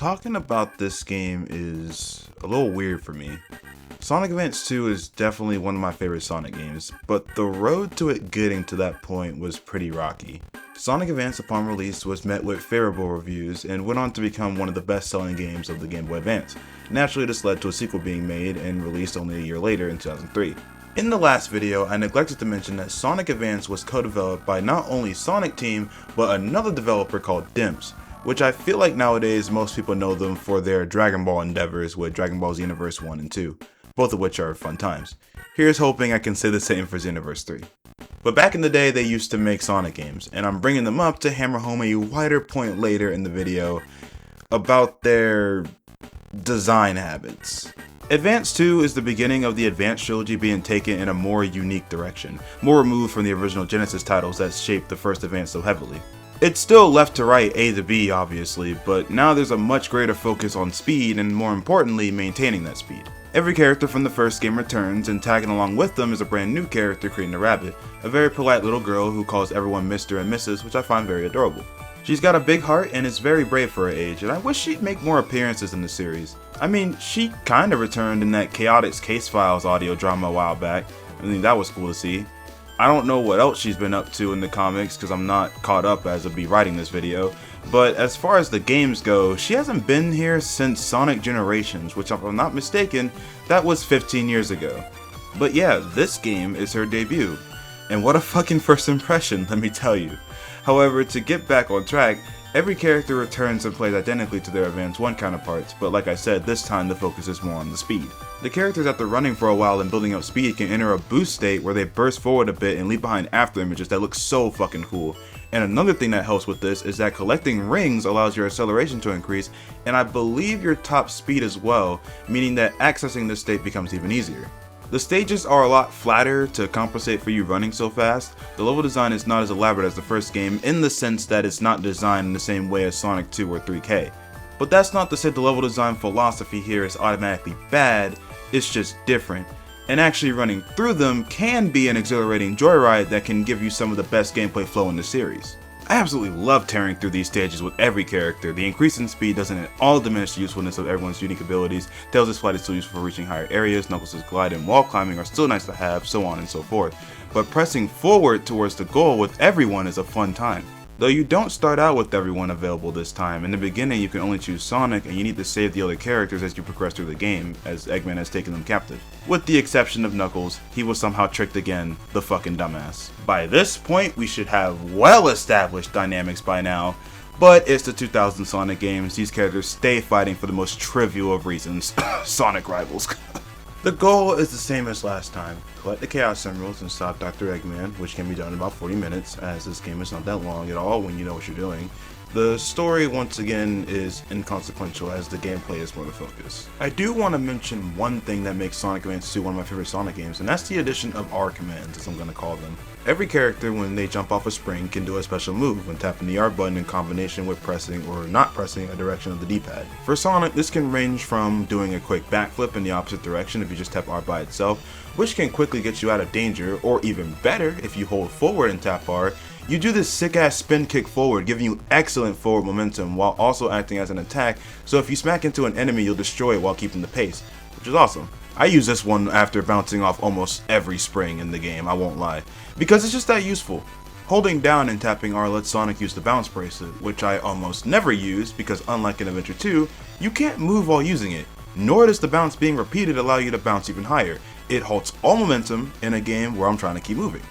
talking about this game is a little weird for me. Sonic Advance 2 is definitely one of my favorite Sonic games, but the road to it getting to that point was pretty rocky. Sonic Advance upon release was met with favorable reviews and went on to become one of the best-selling games of the Game Boy Advance. Naturally, this led to a sequel being made and released only a year later in 2003. In the last video, I neglected to mention that Sonic Advance was co-developed by not only Sonic Team, but another developer called Dimps, which I feel like nowadays most people know them for their Dragon Ball endeavors with Dragon Ball Xenoverse 1 and 2, both of which are fun times. Here's hoping I can say the same for Xenoverse 3. But back in the day, they used to make Sonic games, and I'm bringing them up to hammer home a wider point later in the video about their design habits. Advance 2 is the beginning of the Advance trilogy being taken in a more unique direction, more removed from the original Genesis titles that shaped the first Advance so heavily. It's still left to right, A to B obviously, but now there's a much greater focus on speed and more importantly, maintaining that speed. Every character from the first game returns, and tagging along with them is a brand new character creating a rabbit, a very polite little girl who calls everyone Mr. and Mrs., which I find very adorable. She's got a big heart and is very brave for her age, and I wish she'd make more appearances in the series. I mean, she kinda returned in that Chaotix Case Files audio drama a while back. I mean, that was cool to see. I don't know what else she's been up to in the comics because I'm not caught up as of me writing this video, but as far as the games go, she hasn't been here since Sonic Generations, which if I'm not mistaken, that was 15 years ago. But yeah, this game is her debut, and what a fucking first impression, let me tell you. However, to get back on track, every character returns and plays identically to their Advance 1 counterparts, but like I said, this time the focus is more on the speed. The characters after running for a while and building up speed can enter a boost state where they burst forward a bit and leave behind after images that look so fucking cool. And another thing that helps with this is that collecting rings allows your acceleration to increase, and I believe your top speed as well, meaning that accessing this state becomes even easier. The stages are a lot flatter to compensate for you running so fast. The level design is not as elaborate as the first game in the sense that it's not designed in the same way as Sonic 2 or 3K. But that's not to say the level design philosophy here is automatically bad, it's just different. And actually running through them can be an exhilarating joyride that can give you some of the best gameplay flow in the series. I absolutely love tearing through these stages with every character. The increase in speed doesn't at all diminish the usefulness of everyone's unique abilities. Tails' flight is still useful for reaching higher areas, Knuckles' glide and wall climbing are still nice to have, so on and so forth. But pressing forward towards the goal with everyone is a fun time. Though you don't start out with everyone available this time. In the beginning you can only choose Sonic and you need to save the other characters as you progress through the game, as Eggman has taken them captive. With the exception of Knuckles, he was somehow tricked again, the fucking dumbass. By this point we should have well established dynamics by now, but it's the 2000 Sonic games, these characters stay fighting for the most trivial of reasons, Sonic rivals. The goal is the same as last time. Collect the Chaos Emeralds and stop Dr. Eggman, which can be done in about 40 minutes, as this game is not that long at all when you know what you're doing. The story, once again, is inconsequential as the gameplay is more the focus. I do want to mention one thing that makes Sonic Advance 2 one of my favorite Sonic games, and that's the addition of R commands, as I'm going to call them. Every character, when they jump off a spring, can do a special move when tapping the R button in combination with pressing or not pressing a direction of the D-pad. For Sonic, this can range from doing a quick backflip in the opposite direction if you just tap R by itself, which can quickly get you out of danger, or even better, if you hold forward and tap R, you do this sick ass spin kick forward, giving you excellent forward momentum while also acting as an attack, so if you smack into an enemy you'll destroy it while keeping the pace, which is awesome. I use this one after bouncing off almost every spring in the game, I won't lie, because it's just that useful. Holding down and tapping R lets Sonic use the bounce bracelet, which I almost never use because unlike in Adventure 2, you can't move while using it, nor does the bounce being repeated allow you to bounce even higher. It halts all momentum in a game where I'm trying to keep moving.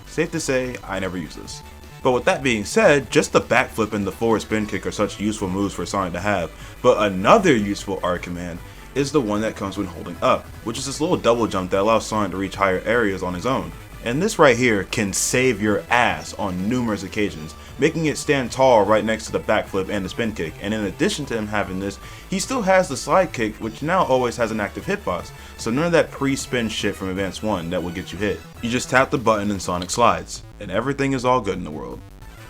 Safe to say, I never use this. But with that being said, just the backflip and the forward spin kick are such useful moves for Sonic to have, but another useful R command is the one that comes when holding up, which is this little double jump that allows Sonic to reach higher areas on his own. And this right here can save your ass on numerous occasions, making it stand tall right next to the backflip and the spin kick. And in addition to him having this, he still has the slide kick, which now always has an active hitbox, so none of that pre-spin shit from Advance 1 that would get you hit. You just tap the button and Sonic slides, and everything is all good in the world.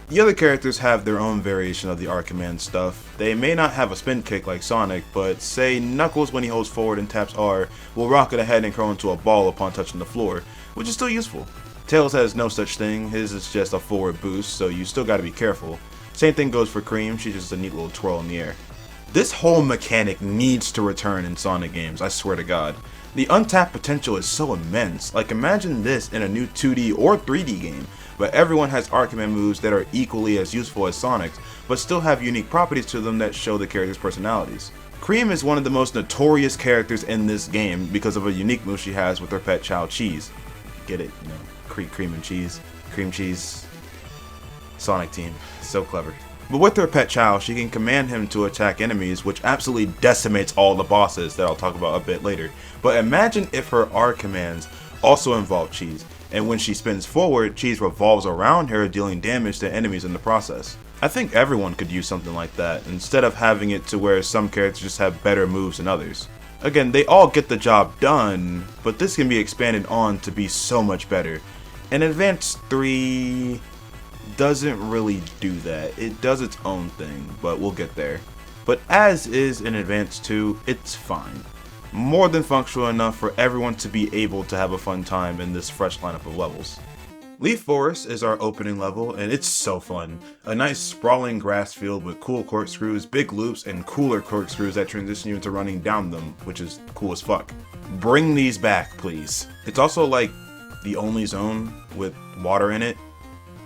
The other characters have their own variation of the R command stuff. They may not have a spin kick like Sonic, but say Knuckles when he holds forward and taps R will rocket ahead and curl into a ball upon touching the floor, which is still useful. Tails has no such thing, his is just a forward boost, so you still gotta be careful. Same thing goes for Cream, she's just a neat little twirl in the air. This whole mechanic needs to return in Sonic games, I swear to God. The untapped potential is so immense. Like, imagine this in a new 2D or 3D game, but everyone has Arcman moves that are equally as useful as Sonic's, but still have unique properties to them that show the characters' personalities. Cream is one of the most notorious characters in this game because of a unique move she has with her pet child Cheese. Get it? You know, cream and cheese. Cream cheese. Sonic team. So clever. But with her pet child, she can command him to attack enemies, which absolutely decimates all the bosses that I'll talk about a bit later. But imagine if her R commands also involve Cheese, and when she spins forward, Cheese revolves around her, dealing damage to enemies in the process. I think everyone could use something like that, instead of having it to where some characters just have better moves than others. Again, they all get the job done, but this can be expanded on to be so much better. And Advance 3 doesn't really do that. It does its own thing, but we'll get there. But as is in Advance 2, it's fine. More than functional enough for everyone to be able to have a fun time in this fresh lineup of levels. Leaf Forest is our opening level, and it's so fun. A nice sprawling grass field with cool corkscrews, big loops, and cooler corkscrews that transition you into running down them, which is cool as fuck. Bring these back, please. It's also like the only zone with water in it,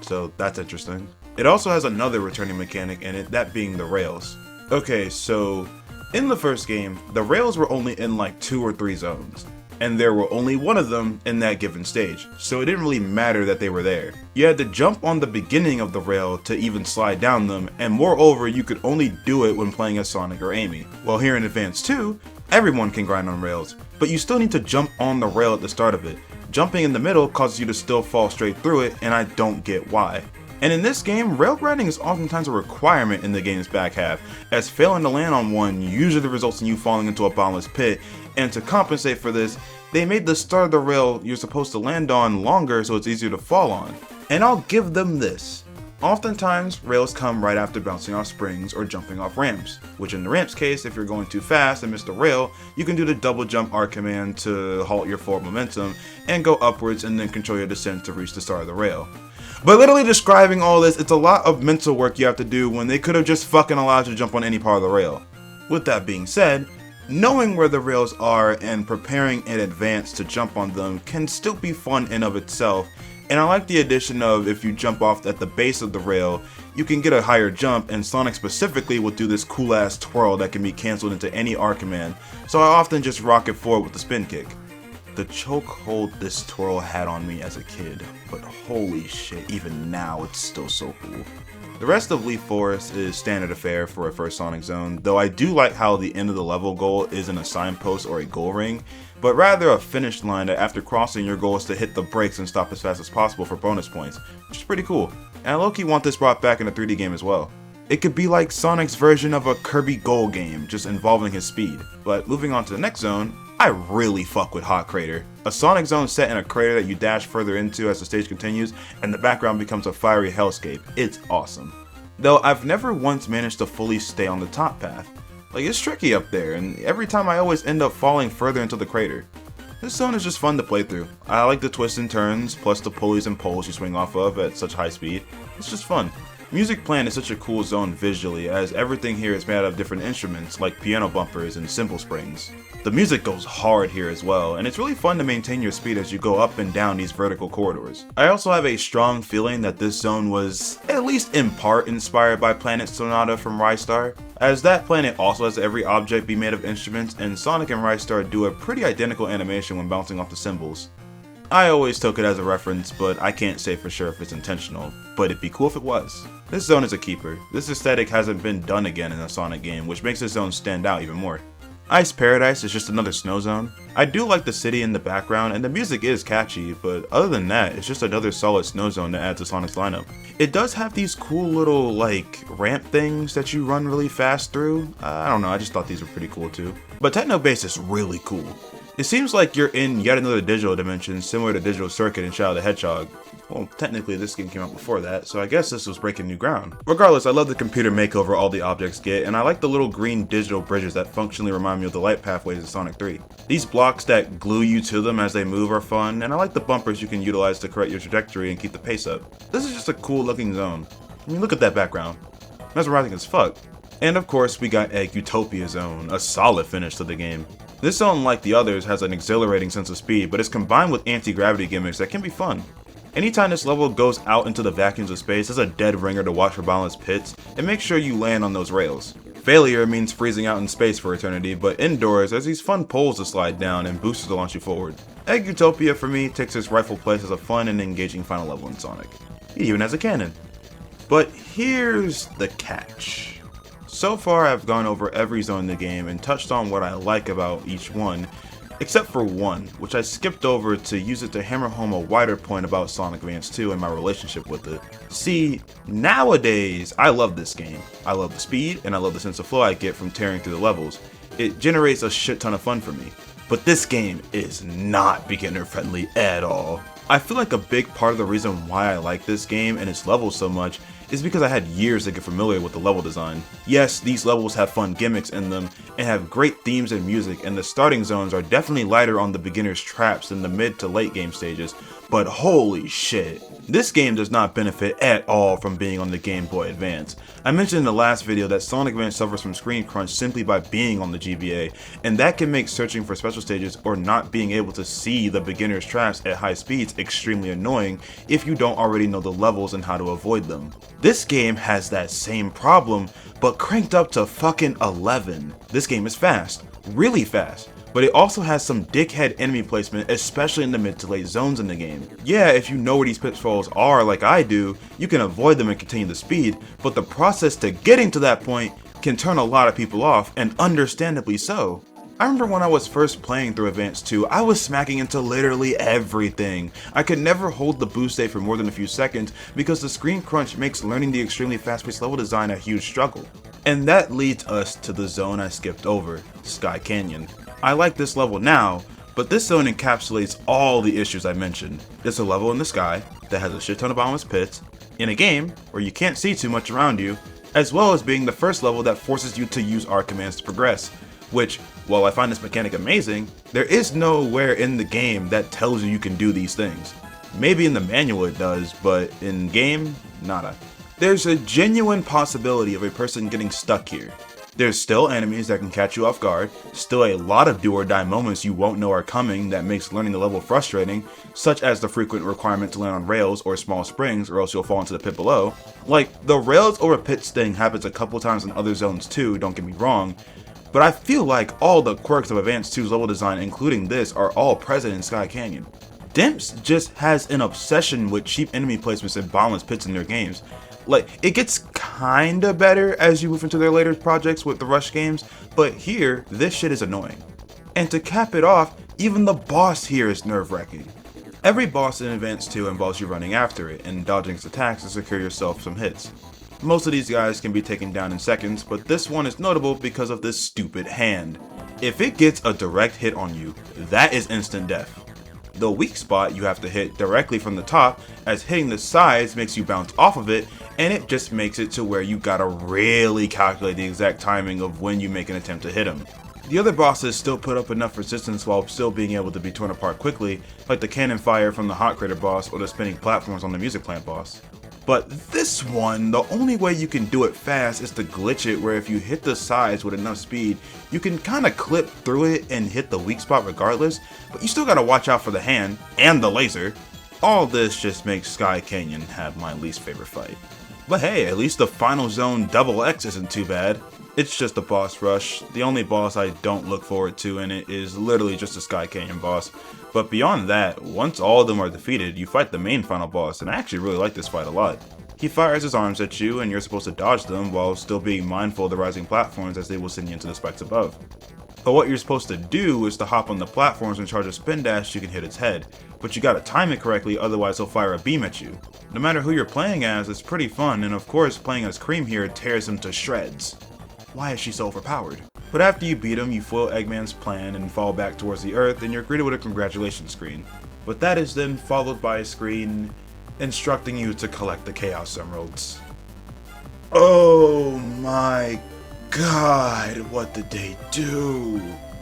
so that's interesting. It also has another returning mechanic in it, that being the rails. Okay, so in the first game, the rails were only in like 2 or 3 zones, and there were only one of them in that given stage, so it didn't really matter that they were there. You had to jump on the beginning of the rail to even slide down them, and moreover, you could only do it when playing as Sonic or Amy. While here in Advance 2, everyone can grind on rails, but you still need to jump on the rail at the start of it. Jumping in the middle causes you to still fall straight through it, and I don't get why. And in this game, rail grinding is oftentimes a requirement in the game's back half, as failing to land on one usually results in you falling into a bottomless pit, and to compensate for this, they made the start of the rail you're supposed to land on longer so it's easier to fall on. And I'll give them this. Oftentimes, rails come right after bouncing off springs or jumping off ramps, which in the ramp's case, if you're going too fast and miss the rail, you can do the double jump R command to halt your forward momentum and go upwards and then control your descent to reach the start of the rail. But literally describing all this, it's a lot of mental work you have to do when they could have just fucking allowed you to jump on any part of the rail. With that being said, knowing where the rails are and preparing in advance to jump on them can still be fun in of itself, and I like the addition of if you jump off at the base of the rail, you can get a higher jump, and Sonic specifically will do this cool ass twirl that can be cancelled into any R command, so I often just rock it forward with the spin kick. The chokehold this twirl had on me as a kid, but holy shit, even now it's still so cool. The rest of Leaf Forest is standard affair for a first Sonic zone, though I do like how the end of the level goal isn't a signpost or a goal ring, but rather a finish line that after crossing your goal is to hit the brakes and stop as fast as possible for bonus points, which is pretty cool. And I low-key want this brought back in a 3D game as well. It could be like Sonic's version of a Kirby goal game, just involving his speed. But moving on to the next zone, I really fuck with Hot Crater. A Sonic zone set in a crater that you dash further into as the stage continues, and the background becomes a fiery hellscape. It's awesome. Though I've never once managed to fully stay on the top path. Like, it's tricky up there, and every time I always end up falling further into the crater. This zone is just fun to play through. I like the twists and turns, plus the pulleys and poles you swing off of at such high speed. It's just fun. Music Plant is such a cool zone visually, as everything here is made out of different instruments, like piano bumpers and cymbal springs. The music goes hard here as well, and it's really fun to maintain your speed as you go up and down these vertical corridors. I also have a strong feeling that this zone was, at least in part, inspired by Planet Sonata from Rystar, as that planet also has every object be made of instruments, and Sonic and Rystar do a pretty identical animation when bouncing off the cymbals. I always took it as a reference, but I can't say for sure if it's intentional, but it'd be cool if it was. This zone is a keeper. This aesthetic hasn't been done again in a Sonic game, which makes this zone stand out even more. Ice Paradise is just another snow zone. I do like the city in the background, and the music is catchy, but other than that, it's just another solid snow zone to add to Sonic's lineup. It does have these cool little, like, ramp things that you run really fast through. I don't know, I just thought these were pretty cool too. But Techno Bass is really cool. It seems like you're in yet another digital dimension, similar to Digital Circuit and Shadow the Hedgehog. Well, technically this game came out before that, so I guess this was breaking new ground. Regardless, I love the computer makeover all the objects get, and I like the little green digital bridges that functionally remind me of the light pathways in Sonic 3. These blocks that glue you to them as they move are fun, and I like the bumpers you can utilize to correct your trajectory and keep the pace up. This is just a cool looking zone. I mean, look at that background. Mesmerizing as fuck. And of course we got Egg Utopia Zone, a solid finish to the game. This zone, like the others, has an exhilarating sense of speed, but is combined with anti-gravity gimmicks that can be fun. Anytime this level goes out into the vacuums of space, it's a dead ringer to watch for balanced pits, and make sure you land on those rails. Failure means freezing out in space for eternity, but indoors there's these fun poles to slide down and boosters to launch you forward. Egg Utopia for me takes its rightful place as a fun and engaging final level in Sonic. It even has a cannon. But here's the catch. So far I've gone over every zone in the game and touched on what I like about each one, except for one, which I skipped over to use it to hammer home a wider point about Sonic Advance 2 and my relationship with it. See, nowadays, I love this game. I love the speed, and I love the sense of flow I get from tearing through the levels. It generates a shit ton of fun for me. But this game is not beginner friendly at all. I feel like a big part of the reason why I like this game and its levels so much is because I had years to get familiar with the level design. Yes, these levels have fun gimmicks in them and have great themes and music, and the starting zones are definitely lighter on the beginner's traps than the mid to late game stages, but holy shit. This game does not benefit at all from being on the Game Boy Advance. I mentioned in the last video that Sonic Advance suffers from screen crunch simply by being on the GBA, and that can make searching for special stages or not being able to see the beginner's traps at high speeds extremely annoying if you don't already know the levels and how to avoid them. This game has that same problem, but cranked up to fucking 11. This game is fast, really fast. But it also has some dickhead enemy placement, especially in the mid to late zones in the game. Yeah, if you know where these pitfalls are like I do, you can avoid them and continue the speed, but the process to getting to that point can turn a lot of people off, and understandably so. I remember when I was first playing through Advance 2, I was smacking into literally everything. I could never hold the boost state for more than a few seconds because the screen crunch makes learning the extremely fast-paced level design a huge struggle. And that leads us to the zone I skipped over, Sky Canyon. I like this level now, but this zone encapsulates all the issues I mentioned. It's a level in the sky that has a shit ton of bottomless pits, in a game where you can't see too much around you, as well as being the first level that forces you to use R commands to progress, which, while I find this mechanic amazing, there is nowhere in the game that tells you can do these things. Maybe in the manual it does, but in game, nada. There's a genuine possibility of a person getting stuck here. There's still enemies that can catch you off guard, still a lot of do or die moments you won't know are coming that makes learning the level frustrating, such as the frequent requirement to land on rails or small springs or else you'll fall into the pit below. Like, the rails over pits thing happens a couple times in other zones too, don't get me wrong, but I feel like all the quirks of Advance 2's level design, including this, are all present in Sky Canyon. Dimps just has an obsession with cheap enemy placements and bottomless pits in their games. Like, it gets kinda better as you move into their later projects with the Rush games, but here, this shit is annoying. And to cap it off, even the boss here is nerve-wracking. Every boss in Advance 2 involves you running after it and dodging its attacks to secure yourself some hits. Most of these guys can be taken down in seconds, but this one is notable because of this stupid hand. If it gets a direct hit on you, that is instant death. The weak spot you have to hit directly from the top, as hitting the sides makes you bounce off of it, and it just makes it to where you gotta really calculate the exact timing of when you make an attempt to hit him. The other bosses still put up enough resistance while still being able to be torn apart quickly, like the cannon fire from the Hot Crater boss or the spinning platforms on the Music Plant boss. But this one, the only way you can do it fast is to glitch it where if you hit the sides with enough speed, you can kinda clip through it and hit the weak spot regardless, but you still gotta watch out for the hand and the laser. All this just makes Sky Canyon have my least favorite fight. But hey, at least the final zone Double X isn't too bad. It's just a boss rush. The only boss I don't look forward to in it is literally just a Sky Canyon boss. But beyond that, once all of them are defeated, you fight the main final boss, and I actually really like this fight a lot. He fires his arms at you, and you're supposed to dodge them while still being mindful of the rising platforms as they will send you into the spikes above. But what you're supposed to do is to hop on the platforms and charge a spin dash so you can hit its head, but you gotta time it correctly, otherwise he'll fire a beam at you. No matter who you're playing as, it's pretty fun, and of course playing as Cream here tears him to shreds. Why is she so overpowered? But after you beat him, you foil Eggman's plan and fall back towards the earth, and you're greeted with a congratulations screen. But that is then followed by a screen instructing you to collect the Chaos Emeralds. Oh my god, what did they do?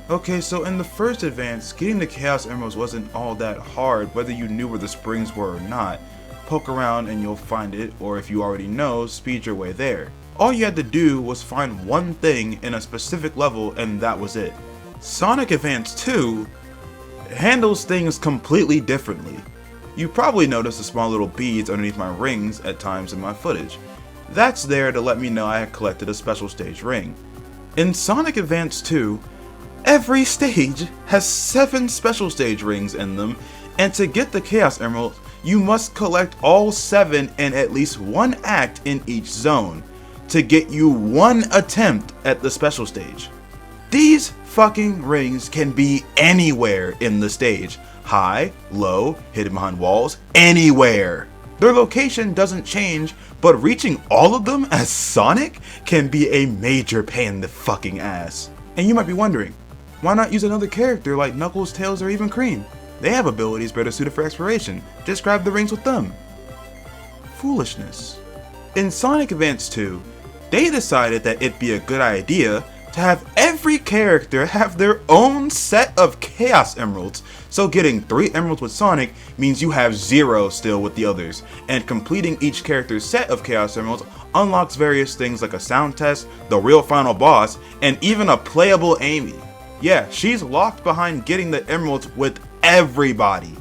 Okay, so in the first Advance, getting the Chaos Emeralds wasn't all that hard whether you knew where the springs were or not. Poke around and you'll find it, or if you already know, speed your way there. All you had to do was find one thing in a specific level and that was it. Sonic Advance 2 handles things completely differently. You probably noticed the small little beads underneath my rings at times in my footage. That's there to let me know I had collected a special stage ring. In Sonic Advance 2, every stage has 7 special stage rings in them, and to get the Chaos Emeralds, you must collect all 7 in at least one act in each zone to get you one attempt at the special stage. These fucking rings can be anywhere in the stage. High, low, hidden behind walls, anywhere. Their location doesn't change, but reaching all of them as Sonic can be a major pain in the fucking ass. And you might be wondering, why not use another character like Knuckles, Tails, or even Cream? They have abilities better suited for exploration. Just grab the rings with them. Foolishness. In Sonic Advance 2, they decided that it'd be a good idea to have every character have their own set of Chaos Emeralds, so getting 3 emeralds with Sonic means you have 0 still with the others, and completing each character's set of Chaos Emeralds unlocks various things like a sound test, the real final boss, and even a playable Amy. Yeah, she's locked behind getting the emeralds with everybody.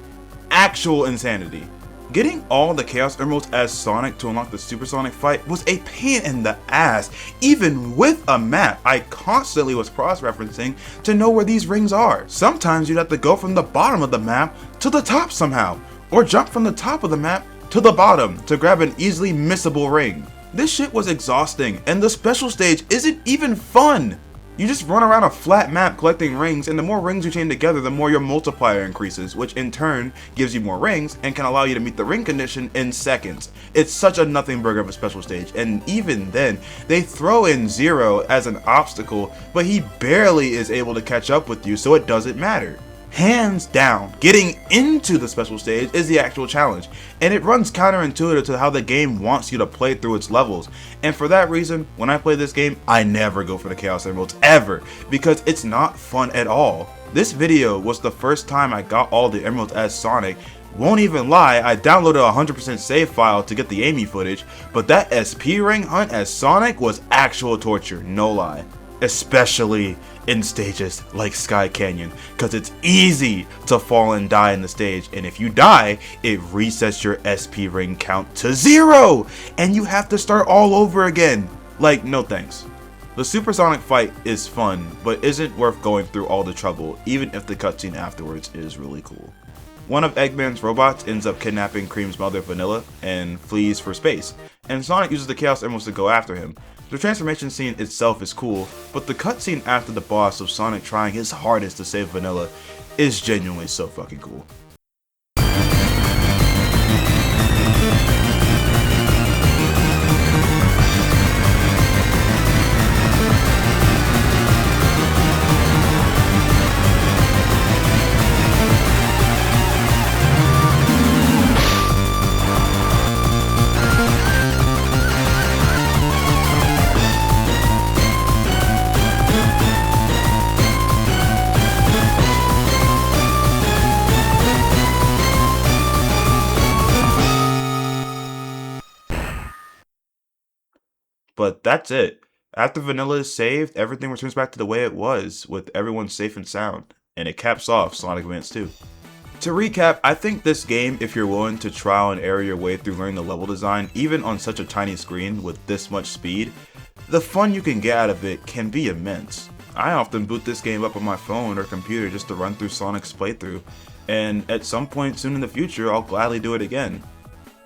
Actual insanity. Getting all the Chaos Emeralds as Sonic to unlock the Super Sonic fight was a pain in the ass. Even with a map, I constantly was cross-referencing to know where these rings are. Sometimes you'd have to go from the bottom of the map to the top somehow, or jump from the top of the map to the bottom to grab an easily missable ring. This shit was exhausting, and the special stage isn't even fun. You just run around a flat map collecting rings, and the more rings you chain together, the more your multiplier increases, which in turn gives you more rings and can allow you to meet the ring condition in seconds. It's such a nothing burger of a special stage, and even then, they throw in Zero as an obstacle, but he barely is able to catch up with you, so it doesn't matter. Hands down, getting into the special stage is the actual challenge, and it runs counterintuitive to how the game wants you to play through its levels. And for that reason, when I play this game, I never go for the Chaos Emeralds, ever, because it's not fun at all. This video was the first time I got all the emeralds as Sonic. Won't even lie, I downloaded a 100% save file to get the Amy footage, but that SP ring hunt as Sonic was actual torture, no lie. Especially in stages like Sky Canyon, because it's easy to fall and die in the stage, and if you die, it resets your SP ring count to 0, and you have to start all over again. Like, no thanks. The Super Sonic fight is fun, but isn't worth going through all the trouble, even if the cutscene afterwards is really cool. One of Eggman's robots ends up kidnapping Cream's mother Vanilla and flees for space, and Sonic uses the Chaos Emeralds to go after him. The transformation scene itself is cool, but the cutscene after the boss of Sonic trying his hardest to save Vanilla is genuinely so fucking cool. But that's it. After Vanilla is saved, everything returns back to the way it was, with everyone safe and sound, and it caps off Sonic Advance 2. To recap, I think this game, if you're willing to trial and error your way through learning the level design, even on such a tiny screen with this much speed, the fun you can get out of it can be immense. I often boot this game up on my phone or computer just to run through Sonic's playthrough, and at some point soon in the future, I'll gladly do it again.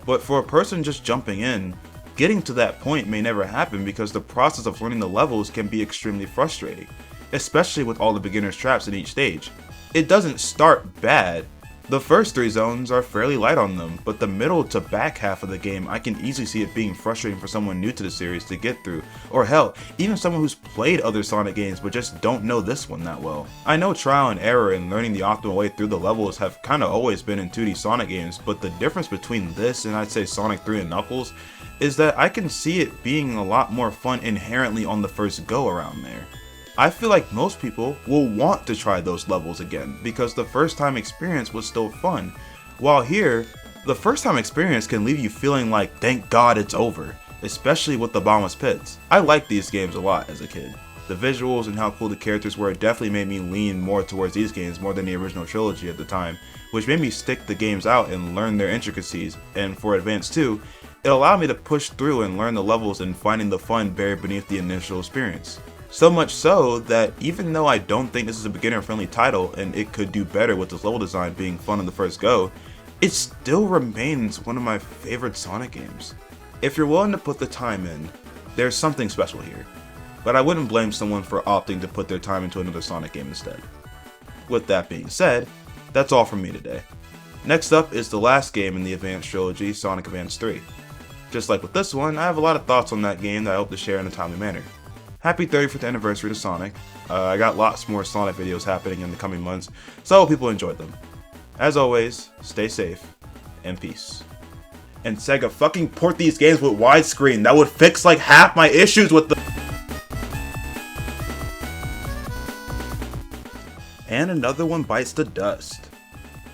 But for a person just jumping in, getting to that point may never happen because the process of learning the levels can be extremely frustrating, especially with all the beginner's traps in each stage. It doesn't start bad. The first 3 zones are fairly light on them, but the middle to back half of the game I can easily see it being frustrating for someone new to the series to get through, or hell, even someone who's played other Sonic games but just don't know this one that well. I know trial and error and learning the optimal way through the levels have kinda always been in 2D Sonic games, but the difference between this and I'd say Sonic 3 and Knuckles is that I can see it being a lot more fun inherently on the first go around there. I feel like most people will want to try those levels again because the first time experience was still fun, while here, the first time experience can leave you feeling like thank God it's over. especially with the Bombless Pits. I liked these games a lot as a kid. The visuals and how cool the characters were definitely made me lean more towards these games more than the original trilogy at the time, which made me stick the games out and learn their intricacies, and for Advance 2, it allowed me to push through and learn the levels and finding the fun buried beneath the initial experience. So much so that even though I don't think this is a beginner-friendly title and it could do better with this level design being fun on the first go, it still remains one of my favorite Sonic games. If you're willing to put the time in, there's something special here, but I wouldn't blame someone for opting to put their time into another Sonic game instead. With that being said, that's all from me today. Next up is the last game in the Advance trilogy, Sonic Advance 3. Just like with this one, I have a lot of thoughts on that game that I hope to share in a timely manner. Happy 35th anniversary to Sonic. I got lots more Sonic videos happening in the coming months, so I hope people enjoyed them. As always, stay safe, and peace. And Sega, fucking port these games with widescreen. That would fix like half my issues with the... And another one bites the dust.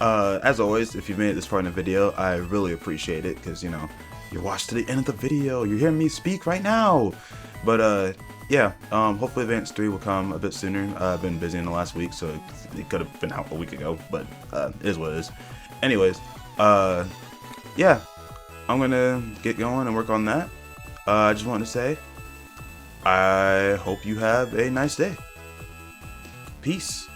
As always, if you've made it this far in the video, I really appreciate it, because, you know, you're watching to the end of the video, you're hearing me speak right now. But, yeah, hopefully Advance 3 will come a bit sooner. I've been busy in the last week, so it could have been out a week ago, but, it is what it is. Anyways, yeah, I'm gonna get going and work on that. I just wanted to say, I hope you have a nice day. Peace.